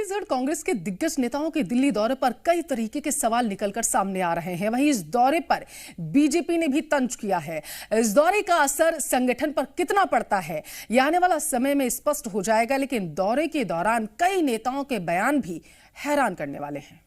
छत्तीसगढ़ कांग्रेस के दिग्गज नेताओं के दिल्ली दौरे पर कई तरीके के सवाल निकलकर सामने आ रहे हैं। वहीं इस दौरे पर बीजेपी ने भी तंज किया है। इस दौरे का असर संगठन पर कितना पड़ता है यह आने वाला समय में स्पष्ट हो जाएगा, लेकिन दौरे के दौरान कई नेताओं के बयान भी हैरान करने वाले हैं।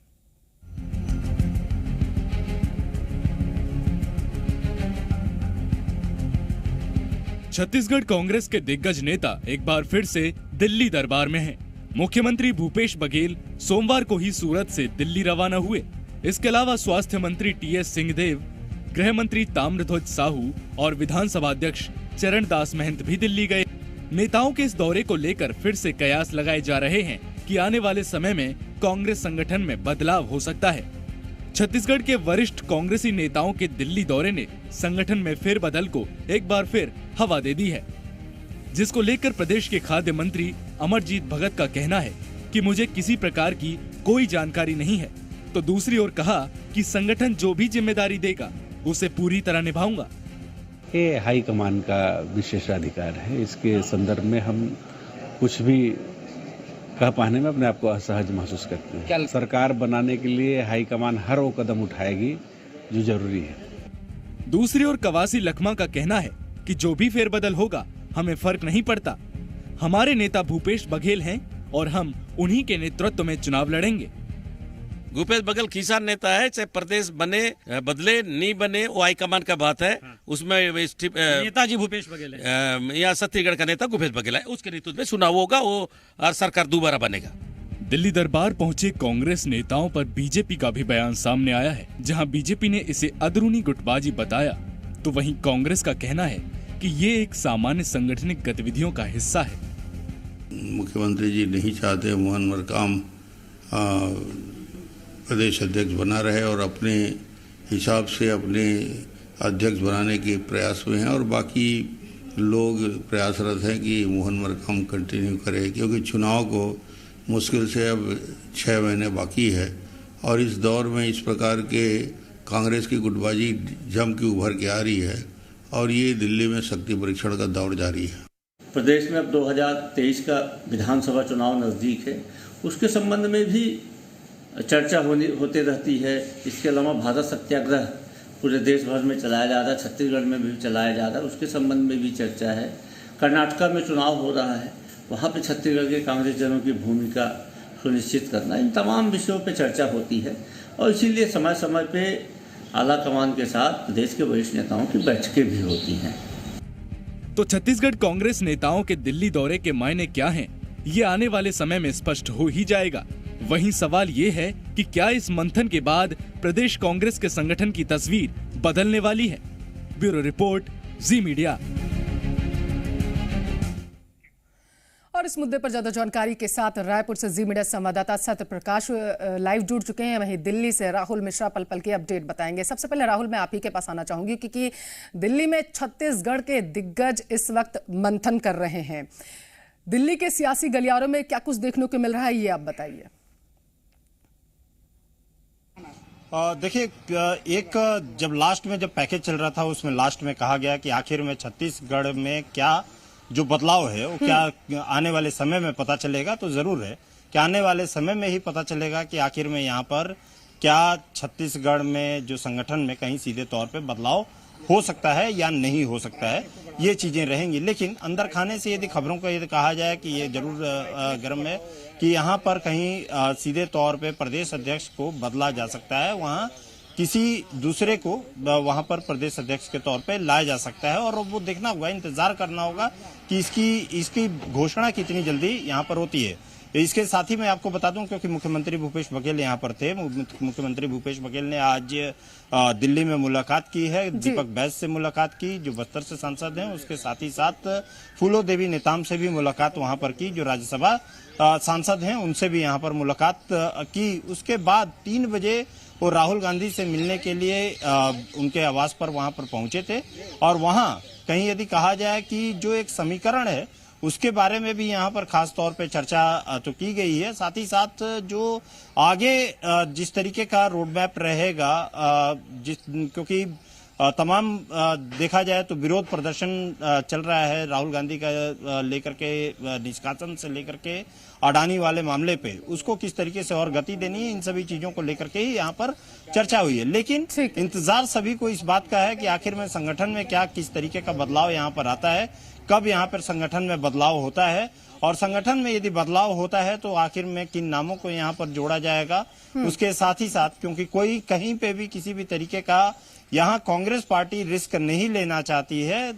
छत्तीसगढ़ कांग्रेस के दिग्गज नेता एक बार फिर से दिल्ली दरबार में हैं। मुख्यमंत्री भूपेश बघेल सोमवार को ही सूरत से दिल्ली रवाना हुए। इसके अलावा स्वास्थ्य मंत्री टीएस सिंहदेव, गृह मंत्री ताम्रध्वज साहू और विधानसभा अध्यक्ष चरण दास महंत भी दिल्ली गए। नेताओं के इस दौरे को लेकर फिर से कयास लगाए जा रहे हैं कि आने वाले समय में कांग्रेस संगठन में बदलाव हो सकता है। छत्तीसगढ़ के वरिष्ठ कांग्रेसी नेताओं के दिल्ली दौरे ने संगठन में फेरबदल को एक बार फिर हवा दे दी है, जिसको लेकर प्रदेश के खाद्य मंत्री अमरजीत भगत का कहना है कि मुझे किसी प्रकार की कोई जानकारी नहीं है, तो दूसरी ओर कहा कि संगठन जो भी जिम्मेदारी देगा उसे पूरी तरह निभाऊंगा। ये हाईकमान का विशेषाधिकार है। इसके संदर्भ में हम कुछ भी कह पाने में अपने आप को असहज महसूस करते हैं। सरकार बनाने के लिए हाईकमान हर वो कदम उठाएगी जो जरूरी है। दूसरी ओर कवासी लखमा का कहना है कि जो भी फेरबदल होगा हमें फर्क नहीं पड़ता। हमारे नेता भूपेश बघेल हैं और हम उन्हीं के नेतृत्व में चुनाव लड़ेंगे। भूपेश बघेल किसान नेता है, चाहे प्रदेश बने बदले नहीं बने वो हाईकमान का बात है। उसमें नेताजी भूपेश बघेल है या छत्तीसगढ़ का नेता भूपेश बघेल है, उसके नेतृत्व में चुनाव होगा वो और सरकार दोबारा बनेगा। दिल्ली दरबार पहुंचे कांग्रेस नेताओं पर बीजेपी का भी बयान सामने आया है। जहां बीजेपी ने इसे अंदरूनी गुटबाजी बताया, तो वहीं कांग्रेस का कहना है कि ये एक सामान्य सांगठनिक गतिविधियों का हिस्सा है। मुख्यमंत्री जी नहीं चाहते मोहन मरकाम प्रदेश अध्यक्ष बना रहे और अपने हिसाब से अपने अध्यक्ष बनाने के प्रयास में हैं, और बाकी लोग प्रयासरत हैं कि मोहन मरकाम कंटिन्यू करे, क्योंकि चुनाव को मुश्किल से अब 6 महीने बाकी है और इस दौर में इस प्रकार के कांग्रेस की गुटबाजी जम के उभर के आ रही है और ये दिल्ली में शक्ति परीक्षण का दौर जारी है। प्रदेश में अब 2023 का विधानसभा चुनाव नज़दीक है, उसके संबंध में भी चर्चा होती रहती है। इसके अलावा भारत सत्याग्रह पूरे देश भर में चलाया जा रहा है, छत्तीसगढ़ में भी चलाया जा रहा है, उसके संबंध में भी चर्चा है। कर्नाटका में चुनाव हो रहा है, वहाँ पे छत्तीसगढ़ के कांग्रेस जनों की भूमिका सुनिश्चित करना, इन तमाम विषयों पे चर्चा होती है और इसीलिए समय समय पे आला कमान के साथ प्रदेश के वरिष्ठ नेताओं की बैठकें भी होती हैं। तो छत्तीसगढ़ कांग्रेस नेताओं के दिल्ली दौरे के मायने क्या हैं, ये आने वाले समय में स्पष्ट हो ही जाएगा। वहीं सवाल ये है कि क्या इस मंथन के बाद प्रदेश कांग्रेस के संगठन की तस्वीर बदलने वाली है। ब्यूरो रिपोर्ट, जी मीडिया। और इस मुद्दे पर ज्यादा जानकारी के साथ रायपुर से जी मीडिया संवाददाता सत्य प्रकाश लाइव जुड़ चुके हैं। वहीं दिल्ली से राहुल मिश्रा पल पल की अपडेट बताएंगे। सबसे पहले राहुल, मैं आप ही के पास आना चाहूंगी क्योंकि दिल्ली में छत्तीसगढ़ के दिग्गज इस वक्त मंथन कर रहे हैं। दिल्ली के सियासी गलियारों में क्या कुछ देखने को मिल रहा है, ये आप बताइए। देखिए, एक जब लास्ट में जब पैकेज चल रहा था उसमें लास्ट में कहा गया कि आखिर में छत्तीसगढ़ में क्या जो बदलाव है वो क्या आने वाले समय में पता चलेगा। तो जरूर है कि आने वाले समय में ही पता चलेगा कि आखिर में यहाँ पर क्या छत्तीसगढ़ में जो संगठन में कहीं सीधे तौर पे बदलाव हो सकता है या नहीं हो सकता है, ये चीजें रहेंगी। लेकिन अंदर खाने से यदि खबरों को यदि कहा जाए कि ये जरूर गर्म है कि यहाँ पर कहीं सीधे तौर पे प्रदेश अध्यक्ष को बदला जा सकता है, वहाँ किसी दूसरे को वहाँ पर प्रदेश अध्यक्ष के तौर पे लाया जा सकता है। और वो देखना होगा, इंतजार करना होगा कि इसकी घोषणा कितनी जल्दी यहाँ पर होती है। इसके साथ ही मैं आपको बता दूं, क्योंकि मुख्यमंत्री भूपेश बघेल यहाँ पर थे, मुख्यमंत्री भूपेश बघेल ने आज दिल्ली में मुलाकात की है। दीपक बैस से मुलाकात की, जो बस्तर से सांसद हैं। उसके साथ ही साथ फूलो देवी नेताम से भी मुलाकात वहां पर की, जो राज्यसभा सांसद हैं, उनसे भी यहाँ पर मुलाकात की। उसके बाद 3 बजे वो राहुल गांधी से मिलने के लिए उनके आवास पर वहां पर पहुंचे थे। और वहां कहीं यदि कहा जाए कि जो एक समीकरण है उसके बारे में भी यहाँ पर खास तौर पे चर्चा तो की गई है। साथ ही साथ जो आगे जिस तरीके का रोड मैप रहेगा, क्योंकि तमाम देखा जाए तो विरोध प्रदर्शन चल रहा है राहुल गांधी का लेकर के, निष्कासन से लेकर के अडानी वाले मामले पे, उसको किस तरीके से और गति देनी है, इन सभी चीजों को लेकर के ही यहाँ पर चर्चा हुई है। लेकिन इंतजार सभी को इस बात का है कि आखिर में संगठन में क्या किस तरीके का बदलाव यहाँ पर आता है, कब यहाँ पर संगठन में बदलाव होता है, और संगठन में यदि बदलाव होता है तो आखिर में किन नामों को यहाँ पर जोड़ा जाएगा। उसके साथ ही साथ क्योंकि कोई कहीं पे भी किसी भी तरीके का यहाँ कांग्रेस पार्टी रिस्क नहीं लेना चाहती है,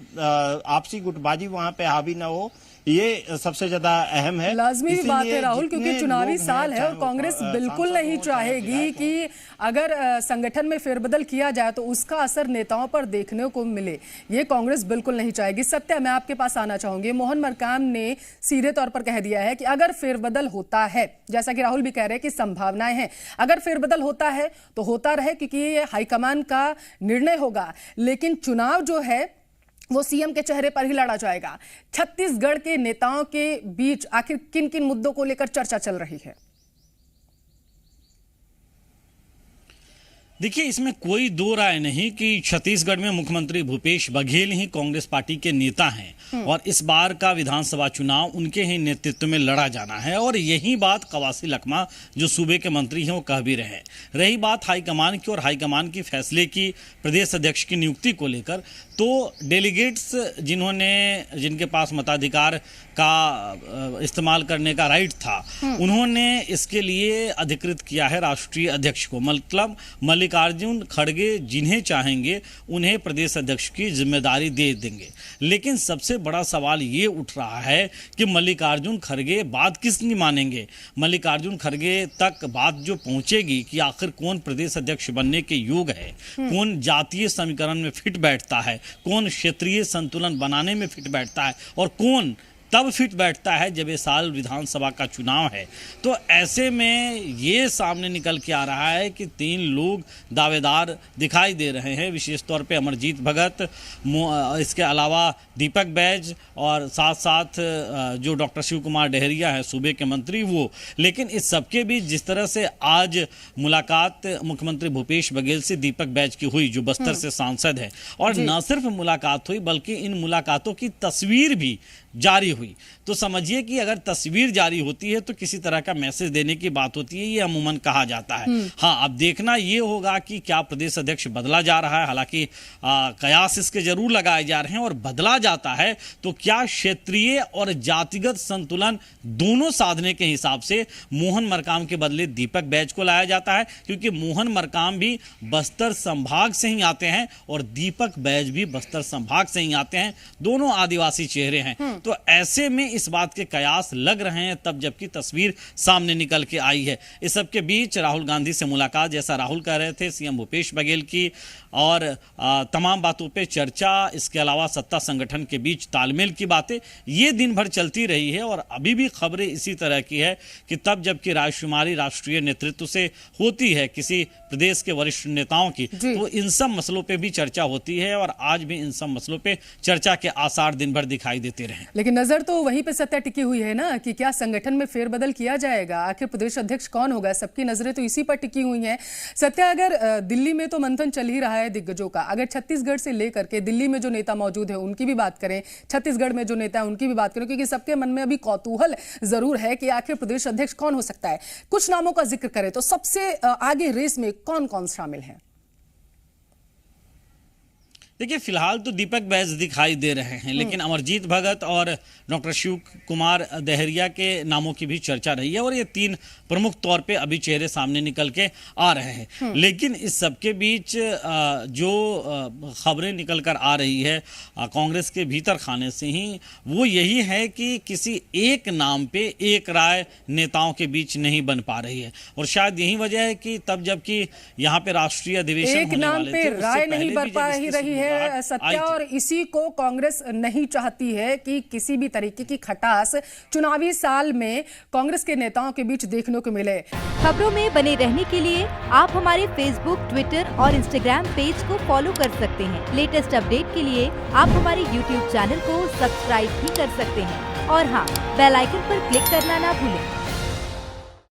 आपसी गुटबाजी वहां पे हावी ना हो, ये सबसे ज्यादा अहम है। लाजमी बात है राहुल, क्योंकि चुनावी साल है और कांग्रेस बिल्कुल नहीं चाहेगी कि अगर संगठन में फेरबदल किया जाए तो उसका असर नेताओं पर देखने को मिले। ये कांग्रेस बिल्कुल नहीं चाहेगी। सत्या, मैं आपके पास आना चाहूंगी। मोहन मरकाम ने सीधे तौर पर कह दिया है कि अगर फेरबदल होता है, जैसा कि राहुल भी कह रहे हैं कि संभावनाएं हैं, अगर फेरबदल होता है तो होता रहे, क्योंकि ये हाईकमान का निर्णय होगा, लेकिन चुनाव जो है वो सीएम के चेहरे पर ही लड़ा जाएगा। छत्तीसगढ़ के नेताओं के बीच आखिर किन किन मुद्दों को लेकर चर्चा चल रही है? देखिए, इसमें कोई दो राय नहीं कि छत्तीसगढ़ में मुख्यमंत्री भूपेश बघेल ही कांग्रेस पार्टी के नेता हैं और इस बार का विधानसभा चुनाव उनके ही नेतृत्व में लड़ा जाना है। और यही बात कवासी लखमा जो सूबे के मंत्री हैं वो कह भी रहे हैं। रही बात हाईकमान की और हाईकमान की फैसले की प्रदेश अध्यक्ष की नियुक्ति को लेकर, तो डेलीगेट्स जिनके पास मताधिकार का इस्तेमाल करने का राइट था, उन्होंने इसके लिए अधिकृत किया है राष्ट्रीय अध्यक्ष को। मतलब मल्लिकार्जुन खड़गे जिन्हें चाहेंगे उन्हें प्रदेश अध्यक्ष की जिम्मेदारी दे देंगे। लेकिन सबसे बड़ा सवाल ये उठ रहा है कि मल्लिकार्जुन खड़गे बात किसकी मानेंगे। मल्लिकार्जुन खड़गे तक बात जो पहुंचेगी कि आखिर कौन प्रदेश अध्यक्ष बनने के योग्य है, कौन जातीय समीकरण में फिट बैठता है, कौन क्षेत्रीय संतुलन बनाने में फिट बैठता है और कौन तब फिट बैठता है जब ये साल विधानसभा का चुनाव है। तो ऐसे में ये सामने निकल के आ रहा है कि 3 लोग दावेदार दिखाई दे रहे हैं, विशेष तौर पे अमरजीत भगत, इसके अलावा दीपक बैज और साथ साथ जो डॉक्टर शिव कुमार डहरिया है सूबे के मंत्री, वो। लेकिन इस सबके बीच जिस तरह से आज मुलाकात मुख्यमंत्री भूपेश बघेल से दीपक बैज की हुई, जो बस्तर से सांसद है, और न सिर्फ मुलाकात हुई बल्कि इन मुलाकातों की तस्वीर भी जारी हुई। तो समझिए कि अगर तस्वीर जारी होती है तो किसी तरह का मैसेज देने की बात होती है, ये अमूमन कहा जाता है। हाँ, अब देखना ये होगा कि क्या प्रदेश अध्यक्ष बदला जा रहा है। हालांकि कयास इसके जरूर लगाए जा रहे हैं, और बदला जाता है तो क्या क्षेत्रीय और जातिगत संतुलन दोनों साधने के हिसाब से मोहन मरकाम के बदले दीपक बैज को लाया जाता है, क्योंकि मोहन मरकाम भी बस्तर संभाग से ही आते हैं और दीपक बैज भी बस्तर संभाग से ही आते हैं, दोनों आदिवासी चेहरे हैं। तो ऐसे में इस बात के कयास लग रहे हैं तब जबकि तस्वीर सामने निकल के आई है। इस सब के बीच राहुल गांधी से मुलाकात, जैसा राहुल कह रहे थे, सीएम भूपेश बघेल की, और तमाम बातों पे चर्चा, इसके अलावा सत्ता संगठन के बीच तालमेल की बातें, ये दिन भर चलती रही है। और अभी भी खबरें इसी तरह की है कि तब जबकि राजकुमारी राष्ट्रीय नेतृत्व से होती है किसी प्रदेश के वरिष्ठ नेताओं की, तो इन सब मसलों पे भी चर्चा होती है और आज भी इन सब मसलों पे चर्चा के आसार दिन भर दिखाई देते रहे। लेकिन नजर तो वहीं पे सत्या टिकी हुई है ना कि क्या संगठन में फेरबदल किया जाएगा, आखिर प्रदेश अध्यक्ष कौन होगा, सबकी नजरें तो इसी पर टिकी हुई हैं। सत्या, अगर दिल्ली में तो मंथन चल ही रहा है दिग्गजों का, अगर छत्तीसगढ़ से लेकर के दिल्ली में जो नेता मौजूद है उनकी भी बात करें, छत्तीसगढ़ में जो नेता है उनकी भी बात करें, क्योंकि सबके मन में अभी कौतूहल जरूर है कि आखिर प्रदेश अध्यक्ष कौन हो सकता है। कुछ नामों का जिक्र करें तो सबसे आगे रेस में कौन कौन शामिल है? देखिए, फिलहाल तो दीपक बैज दिखाई दे रहे हैं, लेकिन अमरजीत भगत और डॉक्टर शिव कुमार डहरिया के नामों की भी चर्चा रही है और ये 3 प्रमुख तौर पे अभी चेहरे सामने निकल के आ रहे हैं। लेकिन इस सबके बीच जो खबरें निकल कर आ रही है कांग्रेस के भीतर खाने से ही, वो यही है कि किसी एक नाम पे एक राय नेताओं के बीच नहीं बन पा रही है। और शायद यही वजह है कि तब जबकि यहाँ पे राष्ट्रीय अधिवेशन एक नाम पे राय नहीं बन पा रही है सत्या, और इसी को कांग्रेस नहीं चाहती है कि किसी भी तरीके की खटास चुनावी साल में कांग्रेस के नेताओं के बीच देखने को मिले। खबरों में बने रहने के लिए आप हमारे फेसबुक, ट्विटर और इंस्टाग्राम पेज को फॉलो कर सकते हैं। लेटेस्ट अपडेट के लिए आप हमारे यूट्यूब चैनल को सब्सक्राइब भी कर सकते हैं और हाँ, बेल आइकन पर क्लिक करना ना भूलें।